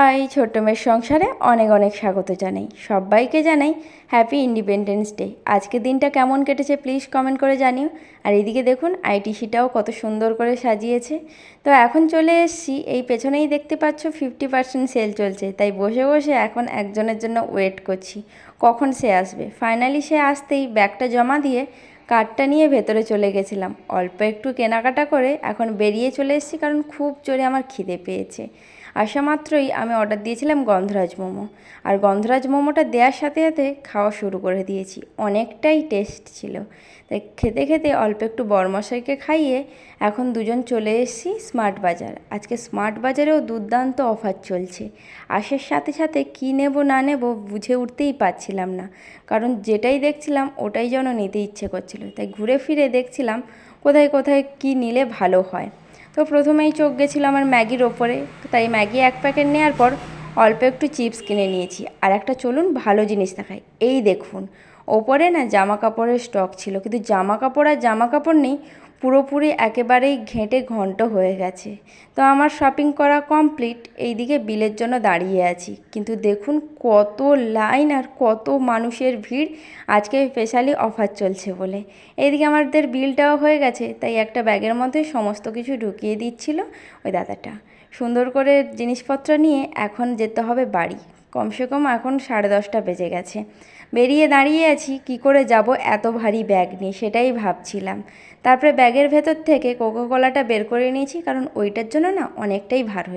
High, ছোট্ট মেয়ের সংসারে অনেক অনেক স্বাগত জানাই। সবাইকে জানাই হ্যাপি ইন্ডিপেন্ডেন্স ডে। আজকের দিনটা কেমন কেটেছে প্লিজ কমেন্ট করে জানিও। আর এদিকে দেখুন আইটিসিটাও কত সুন্দর করে সাজিয়েছে। তো এখন চলে এসেছি, এই পেছনেই দেখতে পাচ্ছ 50% সেল চলছে, তাই বসে বসে এখন একজনের জন্য ওয়েট করছি কখন সে আসবে। ফাইনালি সে আসতেই ব্যাগটা জমা দিয়ে কার্ডটা নিয়ে ভেতরে চলে গেছিলাম। অল্প একটু কেনাকাটা করে এখন বেরিয়ে চলে এসেছি, কারণ খুব জোরে আমার খিদে পেয়েছে। আসা মাত্রই আমি অর্ডার দিয়েছিলাম গন্ধরাজ মোমো, আর গন্ধরাজ মোমোটা দেওয়ার সাথে সাথে খাওয়া শুরু করে দিয়েছি। অনেকটাই টেস্ট ছিল, তাই খেতে খেতে অল্প একটু বড়মশাইকে খাইয়ে এখন দুজন চলে এসেছি স্মার্ট বাজার। আজকে স্মার্ট বাজারেও দুর্দান্ত অফার চলছে। আসার সাথে সাথে কী নেব না নেব বুঝে উঠতেই পারছিলাম না, কারণ যেটাই দেখছিলাম ওটাই যেন নিতে ইচ্ছে করছিল। তাই ঘুরে ফিরে দেখছিলাম কোথায় কোথায় কী নিলে ভালো হয়। তো প্রথমেই চোখ গেছিলো আমার ম্যাগির ওপরে, তাই ম্যাগি এক প্যাকেট নেওয়ার পর অল্প একটু চিপস কিনে নিয়েছি। আর একটা চলুন ভালো জিনিস দেখাই। এই দেখুন, ওপরে না জামা কাপড়ের স্টক ছিল, কিন্তু জামা কাপড় আর জামা কাপড় নেই, পুরোপুরি একেবারেই ঘেঁটে ঘন্ট হয়ে গেছে। তো আমার শপিং করা কমপ্লিট, এইদিকে বিলের জন্য দাঁড়িয়ে আছি। কিন্তু দেখুন কত লাইন আর কত মানুষের ভিড়, আজকে স্পেশালি অফার চলছে বলে। এইদিকে আমাদের বিলটাও হয়ে গেছে, তাই একটা ব্যাগের মধ্যে সমস্ত কিছু ঢুকিয়ে দিচ্ছিল ওই দাদাটা। সুন্দর করে জিনিসপত্র নিয়ে এখন যেতে হবে বাড়ি। কমসে কম এখন 10:30 বেজে গেছে। বেরিয়ে দাঁড়িয়ে আছি, কি করে যাব এত ভারী ব্যাগ নিয়ে, সেটাই ভাবছিলাম। তারপরে ব্যাগের ভেতর থেকে কোকোকোলাটা বের করে নিয়েছি, কারণ ওইটার জন্য না অনেকটাই ভার হয়ে